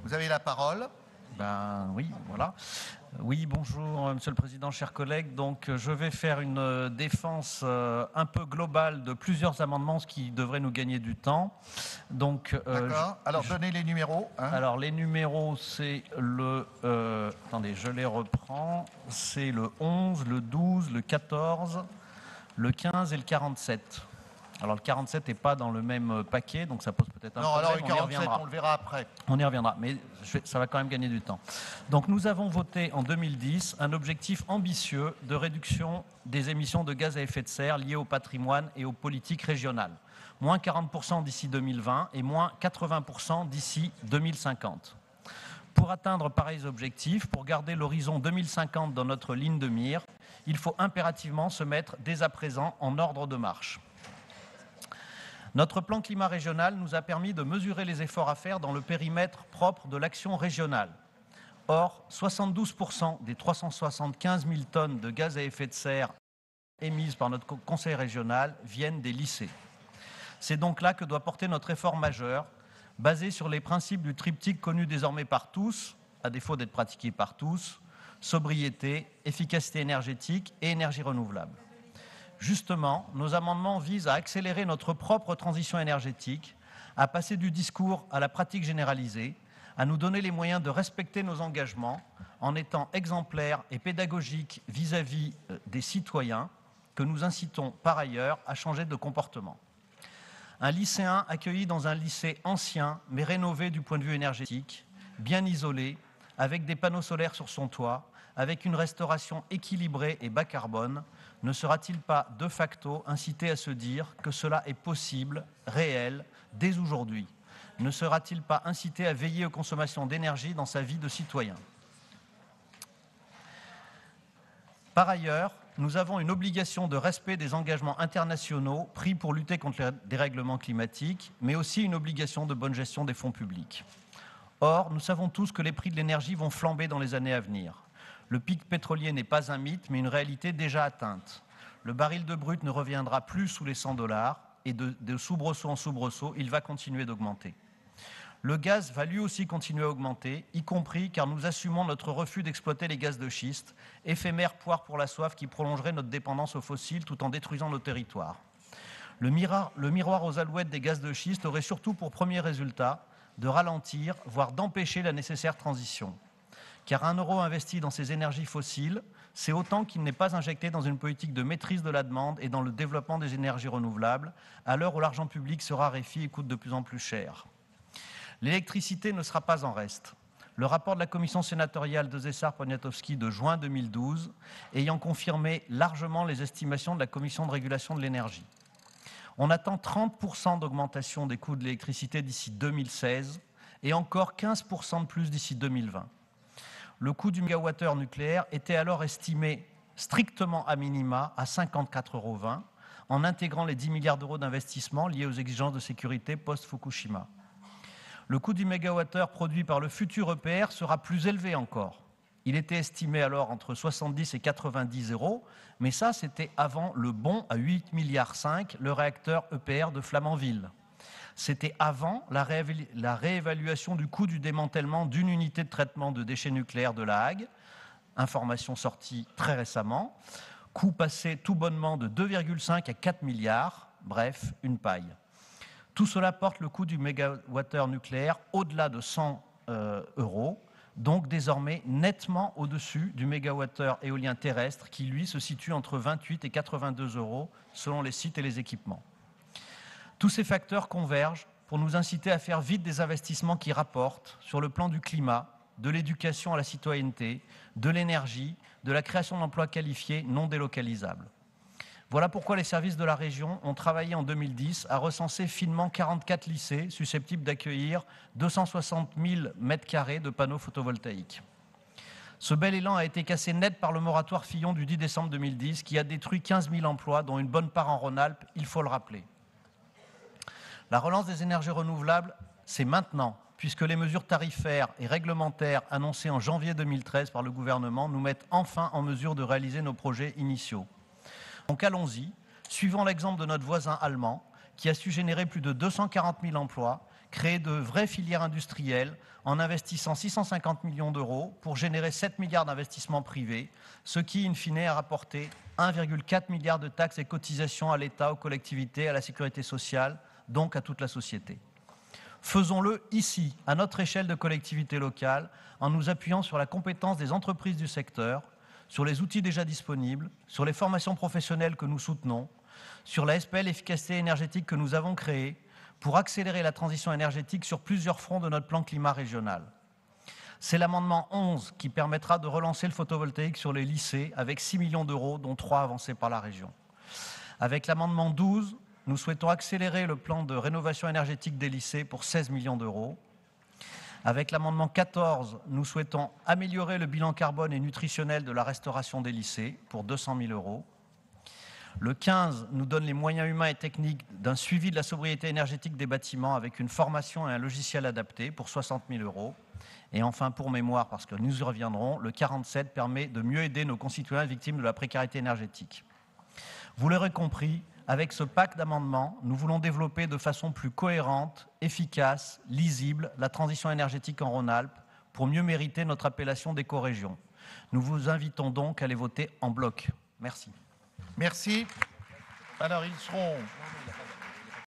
Vous avez la parole. Ben oui, voilà. Oui, bonjour Monsieur le Président, chers collègues. Donc je vais faire une défense un peu globale de plusieurs amendements, ce qui devrait nous gagner du temps. Donc, D'accord. Alors donnez les numéros. Alors les numéros, c'est le... attendez, je les reprends. C'est le 11, le 12, le 14, le 15 et le 47. Alors le 47 n'est pas dans le même paquet, donc ça pose peut-être un problème. Non, alors le 47, on le verra après. On y reviendra, mais ça va quand même gagner du temps. Donc nous avons voté en 2010 un objectif ambitieux de réduction des émissions de gaz à effet de serre liées au patrimoine et aux politiques régionales. Moins 40% d'ici 2020 et moins 80% d'ici 2050. Pour atteindre pareils objectifs, pour garder l'horizon 2050 dans notre ligne de mire, il faut impérativement se mettre dès à présent en ordre de marche. Notre plan climat régional nous a permis de mesurer les efforts à faire dans le périmètre propre de l'action régionale. Or, 72% des 375 000 tonnes de gaz à effet de serre émises par notre conseil régional viennent des lycées. C'est donc là que doit porter notre effort majeur, basé sur les principes du triptyque connu désormais par tous, à défaut d'être pratiqué par tous, sobriété, efficacité énergétique et énergie renouvelable. Justement, nos amendements visent à accélérer notre propre transition énergétique, à passer du discours à la pratique généralisée, à nous donner les moyens de respecter nos engagements en étant exemplaires et pédagogiques vis-à-vis des citoyens que nous incitons par ailleurs à changer de comportement. Un lycéen accueilli dans un lycée ancien mais rénové du point de vue énergétique, bien isolé, avec des panneaux solaires sur son toit, avec une restauration équilibrée et bas carbone, ne sera-t-il pas de facto incité à se dire que cela est possible, réel, dès aujourd'hui? Ne sera-t-il pas incité à veiller aux consommations d'énergie dans sa vie de citoyen? Par ailleurs, nous avons une obligation de respect des engagements internationaux pris pour lutter contre les dérèglements climatiques, mais aussi une obligation de bonne gestion des fonds publics. Or, nous savons tous que les prix de l'énergie vont flamber dans les années à venir. Le pic pétrolier n'est pas un mythe, mais une réalité déjà atteinte. Le baril de brut ne reviendra plus sous les 100 $ et de soubresaut en soubresaut, il va continuer d'augmenter. Le gaz va lui aussi continuer à augmenter, y compris car nous assumons notre refus d'exploiter les gaz de schiste, éphémère poire pour la soif qui prolongerait notre dépendance aux fossiles tout en détruisant nos territoires. Le miroir aux alouettes des gaz de schiste aurait surtout pour premier résultat de ralentir, voire d'empêcher la nécessaire transition. Car 1 euro investi dans ces énergies fossiles, c'est autant qu'il n'est pas injecté dans une politique de maîtrise de la demande et dans le développement des énergies renouvelables, à l'heure où l'argent public se raréfie et coûte de plus en plus cher. L'électricité ne sera pas en reste. Le rapport de la commission sénatoriale de Zessar-Poniatowski de juin 2012 ayant confirmé largement les estimations de la commission de régulation de l'énergie. On attend 30% d'augmentation des coûts de l'électricité d'ici 2016 et encore 15% de plus d'ici 2020. Le coût du mégawattheure nucléaire était alors estimé strictement à minima à 54,20 € en intégrant les 10 milliards d'euros d'investissement liés aux exigences de sécurité post-Fukushima. Le coût du mégawattheure produit par le futur EPR sera plus élevé encore. Il était estimé alors entre 70 et 90 €, mais ça c'était avant le bond à 8,5 milliards, le réacteur EPR de Flamanville. C'était avant la réévaluation du coût du démantèlement d'une unité de traitement de déchets nucléaires de La Hague, information sortie très récemment, coût passé tout bonnement de 2,5 à 4 milliards, bref, une paille. Tout cela porte le coût du mégawattheure nucléaire au-delà de 100 €, donc désormais nettement au-dessus du mégawattheure éolien terrestre qui, lui, se situe entre 28 et 82 € selon les sites et les équipements. Tous ces facteurs convergent pour nous inciter à faire vite des investissements qui rapportent sur le plan du climat, de l'éducation à la citoyenneté, de l'énergie, de la création d'emplois qualifiés non délocalisables. Voilà pourquoi les services de la région ont travaillé en 2010 à recenser finement 44 lycées susceptibles d'accueillir 260 000 m² de panneaux photovoltaïques. Ce bel élan a été cassé net par le moratoire Fillon du 10 décembre 2010 qui a détruit 15 000 emplois, dont une bonne part en Rhône-Alpes, il faut le rappeler. La relance des énergies renouvelables, c'est maintenant, puisque les mesures tarifaires et réglementaires annoncées en janvier 2013 par le gouvernement nous mettent enfin en mesure de réaliser nos projets initiaux. Donc allons-y, suivons l'exemple de notre voisin allemand, qui a su générer plus de 240 000 emplois créer de vraies filières industrielles en investissant 650 millions d'euros pour générer 7 milliards d'investissements privés, ce qui, in fine, a rapporté 1,4 milliard de taxes et cotisations à l'État, aux collectivités, à la sécurité sociale, donc à toute la société. Faisons-le ici, à notre échelle de collectivité locale, en nous appuyant sur la compétence des entreprises du secteur, sur les outils déjà disponibles, sur les formations professionnelles que nous soutenons, sur la SPL efficacité énergétique que nous avons créée, pour accélérer la transition énergétique sur plusieurs fronts de notre plan climat régional. C'est l'amendement 11 qui permettra de relancer le photovoltaïque sur les lycées avec 6 millions d'euros, dont 3 avancés par la région. Avec l'amendement 12, nous souhaitons accélérer le plan de rénovation énergétique des lycées pour 16 millions d'euros. Avec l'amendement 14, nous souhaitons améliorer le bilan carbone et nutritionnel de la restauration des lycées pour 200 000 euros. Le 15 nous donne les moyens humains et techniques d'un suivi de la sobriété énergétique des bâtiments avec une formation et un logiciel adapté pour 60 000 euros. Et enfin, pour mémoire, parce que nous y reviendrons, le 47 permet de mieux aider nos concitoyens victimes de la précarité énergétique. Vous l'aurez compris, avec ce pack d'amendements, nous voulons développer de façon plus cohérente, efficace, lisible la transition énergétique en Rhône-Alpes pour mieux mériter notre appellation d'éco-région. Nous vous invitons donc à les voter en bloc. Merci. Merci. Alors, ils seront